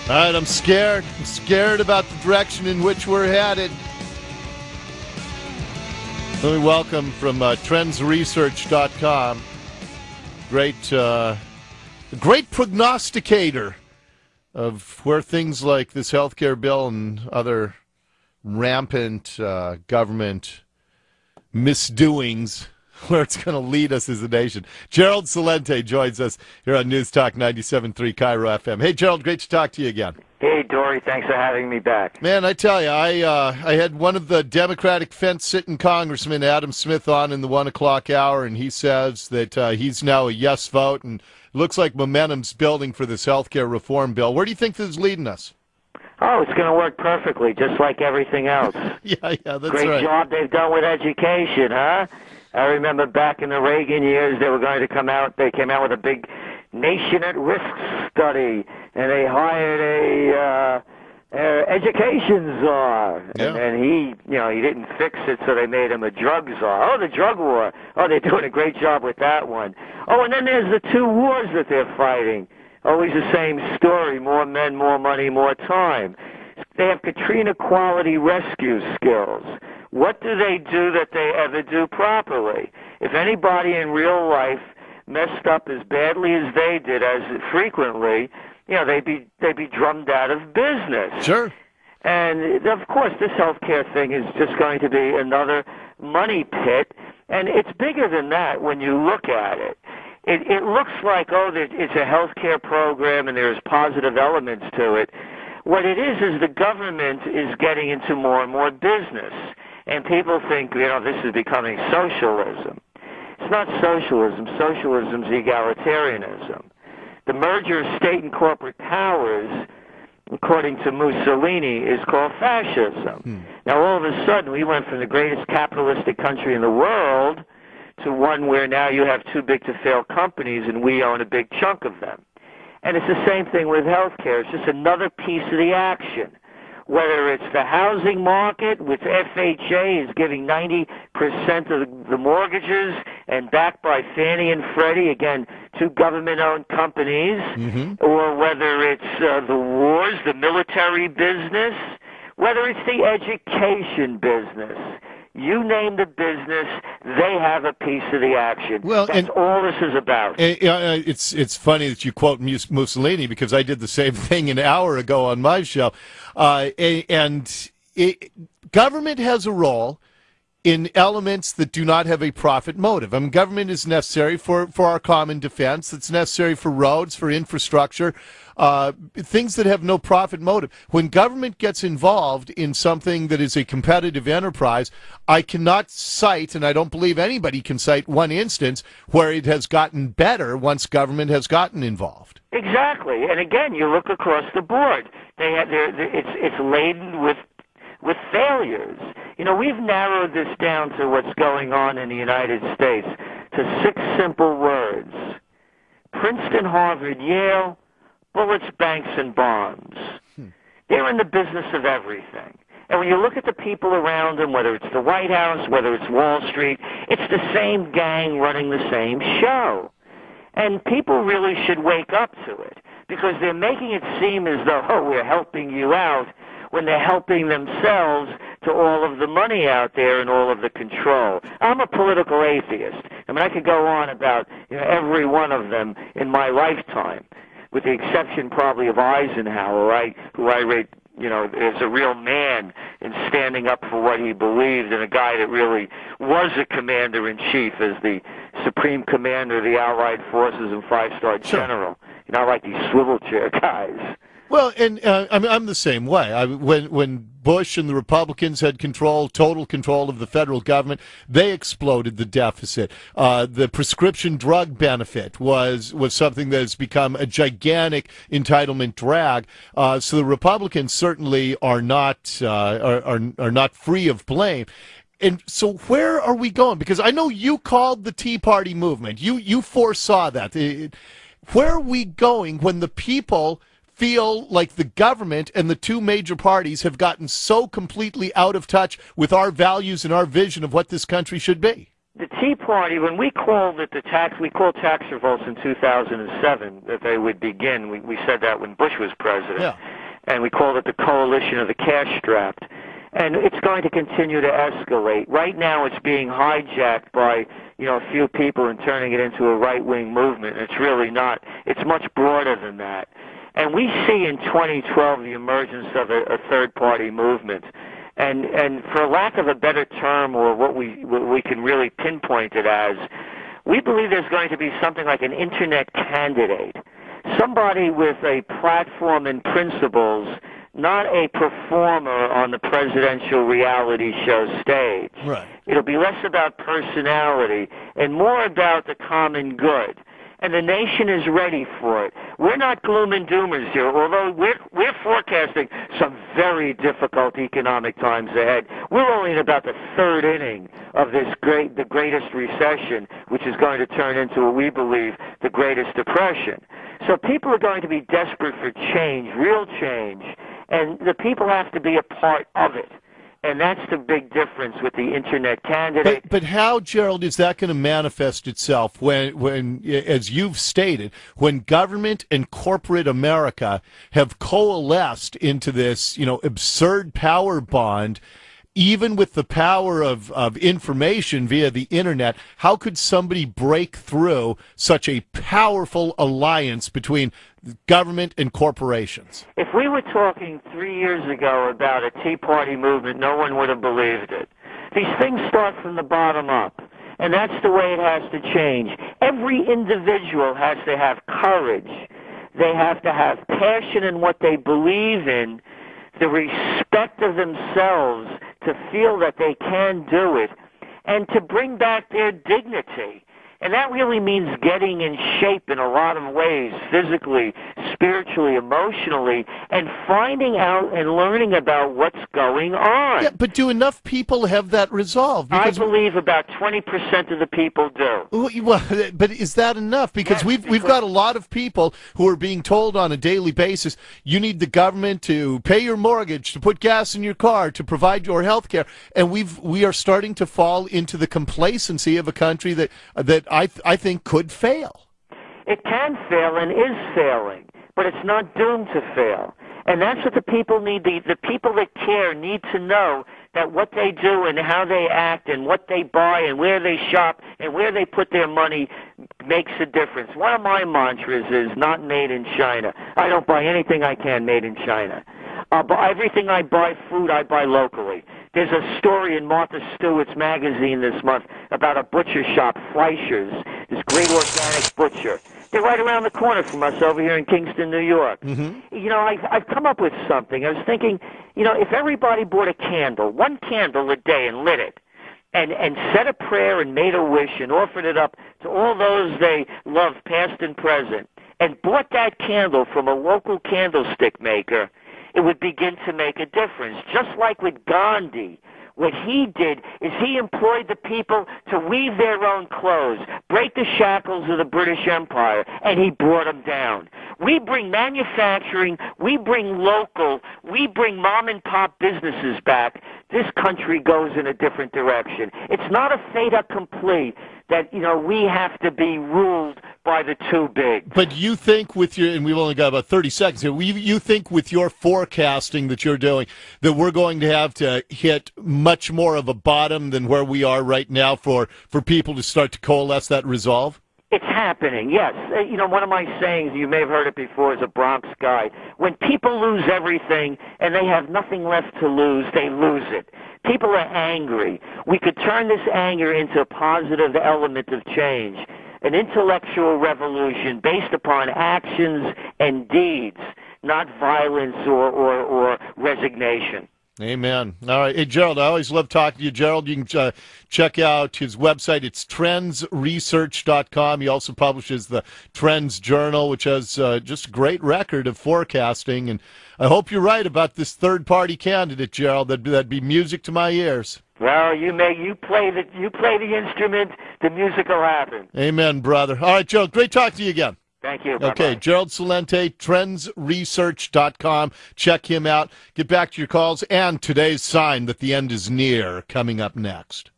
All right, I'm scared. I'm scared about the direction in which we're headed. Let me welcome from trendsresearch.com, great prognosticator of where things like this healthcare bill and other rampant government misdoings, where it's going to lead us as a nation. Gerald Celente joins us here on News Talk 97.3 Cairo FM. Hey, Gerald, great to talk to you again. Hey, Dory, thanks for having me back. Man, I tell you, I had one of the Democratic fence-sitting congressmen, Adam Smith, on in the 1 o'clock hour, and he says that he's now a yes vote, and it looks like momentum's building for this health care reform bill. Where do you think this is leading us? Oh, it's going to work perfectly, just like everything else. Yeah, that's right. Great job they've done with education, huh? I remember back in the Reagan years, they came out with a big nation at risk study, and they hired a education czar, and he didn't fix it, so they made him a drug czar. Oh, the drug war. Oh, they're doing a great job with that one. Oh, and then there's the two wars that they're fighting. Always the same story: more men, more money, more time. They have Katrina quality rescue skills. What do they do that they ever do properly? If anybody in real life messed up as badly as they did, as frequently, they'd be drummed out of business. Sure. And of course, this healthcare thing is just going to be another money pit, and it's bigger than that when you look at it. It looks like, it's a healthcare program and there's positive elements to it. What it is the government is getting into more and more business. And people think, this is becoming socialism. It's not socialism. Socialism is egalitarianism. The merger of state and corporate powers, according to Mussolini, is called fascism. Now, all of a sudden, we went from the greatest capitalistic country in the world to one where now you have too big to fail companies and we own a big chunk of them. And it's the same thing with healthcare. It's just another piece of the action. Whether it's the housing market, which FHA is giving 90% of the mortgages and backed by Fannie and Freddie, again, two government-owned companies, or whether it's the wars, the military business, whether it's the education business. You name the business, they have a piece of the action. Well, that's all this is about. It's funny that you quote Mussolini, because I did the same thing an hour ago on my show. Government has a role in elements that do not have a profit motive. I mean, government is necessary for our common defense. It's necessary for roads, for infrastructure, things that have no profit motive. When government gets involved in something that is a competitive enterprise, I cannot cite, and I don't believe anybody can cite, one instance where it has gotten better once government has gotten involved. Exactly. And again, you look across the board. It's laden with failures. We've narrowed this down to what's going on in the United States to 6 simple words: Princeton, Harvard, Yale, bullets, banks, and bombs. They're in the business of everything. And when you look at the people around them, whether it's the White House, whether it's Wall Street, it's the same gang running the same show. And people really should wake up to it, because they're making it seem as though, we're helping you out, when they're helping themselves to all of the money out there and all of the control. I'm a political atheist. I mean, I could go on about every one of them in my lifetime, with the exception probably of Eisenhower, who I rate as a real man in standing up for what he believed, and a guy that really was a commander-in-chief as the supreme commander of the Allied forces and 5-star general. Not like these swivel chair guys. Well, and I'm the same way. When Bush and the Republicans had total control of the federal government, they exploded the deficit. The prescription drug benefit was something that has become a gigantic entitlement drag. So the Republicans certainly are not free of blame. And so where are we going? Because I know you called the Tea Party movement. You foresaw that. Where are we going when the people feel like the government and the two major parties have gotten so completely out of touch with our values and our vision of what this country should be? The Tea Party, when we called it we called tax revolts in 2007 that they would begin. We said that when Bush was president. Yeah. and we call it the coalition of the cash-strapped. And it's going to continue to escalate. Right now it's being hijacked by, a few people and turning it into a right-wing movement. It's really not. It's much broader than that. And we see in 2012 the emergence of a third-party movement. And for lack of a better term, or what we can really pinpoint it as, we believe there's going to be something like an internet candidate, somebody with a platform and principles, not a performer on the presidential reality show stage. Right. It'll be less about personality and more about the common good. And the nation is ready for it. We're not gloom and doomers here, although we're forecasting some very difficult economic times ahead. We're only in about the third inning of the greatest recession, which is going to turn into what we believe the greatest depression. So people are going to be desperate for change, real change, and the people have to be a part of it. And that's the big difference with the internet candidate. But how, Gerald, is that going to manifest itself when, as you've stated, when government and corporate America have coalesced into this, absurd power bond? Even with the power of information via the internet, how could somebody break through such a powerful alliance between government and corporations? If we were talking 3 years ago about a Tea Party movement, no one would have believed it. These things start from the bottom up, and that's the way it has to change. Every individual has to have courage. They have to have passion in what they believe in, the respect of themselves, to feel that they can do it, and to bring back their dignity. And that really means getting in shape in a lot of ways, physically, spiritually, emotionally, and finding out and learning about what's going on. Yeah, but do enough people have that resolved? I believe about 20% of the people do. Well, but is that enough? Because we've got a lot of people who are being told on a daily basis, you need the government to pay your mortgage, to put gas in your car, to provide your health care. And we are starting to fall into the complacency of a country that I think could fail. It can fail and is failing, but it's not doomed to fail. And that's what the people need. The people that care need to know that what they do and how they act and what they buy and where they shop and where they put their money makes a difference. One of my mantras is not made in China. I don't buy anything I can made in China. But everything I buy, food, I buy locally. There's a story in Martha Stewart's magazine this month about a butcher shop, Fleischer's, this great organic butcher. They're right around the corner from us over here in Kingston, New York. Mm-hmm. I've come up with something. I was thinking, if everybody bought a candle, one candle a day, and lit it, and said a prayer and made a wish and offered it up to all those they love, past and present, and bought that candle from a local candlestick maker, it would begin to make a difference. Just like with Gandhi, what he did is he employed the people to weave their own clothes, break the shackles of the British Empire, and he brought them down. We bring manufacturing, we bring local, we bring mom-and-pop businesses back. This country goes in a different direction. It's not a fait accompli that, we have to be ruled by the too big. But you think with your, and we've only got about 30 seconds here, you think with your forecasting that you're doing that we're going to have to hit much more of a bottom than where we are right now for people to start to coalesce that resolve? It's happening, yes. One of my sayings, you may have heard it before, is a Bronx guy. When people lose everything and they have nothing left to lose, they lose it. People are angry. We could turn this anger into a positive element of change, an intellectual revolution based upon actions and deeds, not violence or resignation. Amen. All right. Hey, Gerald, I always love talking to you. Gerald, you can check out his website. It's trendsresearch.com. He also publishes the Trends Journal, which has just a great record of forecasting. And I hope you're right about this third-party candidate, Gerald. That'd be music to my ears. Well, you play the instrument, the music will happen. Amen, brother. All right, Gerald, great talking to you again. Thank you. Okay, Bye-bye. Gerald Celente, trendsresearch.com. Check him out. Get back to your calls. And today's sign that the end is near coming up next.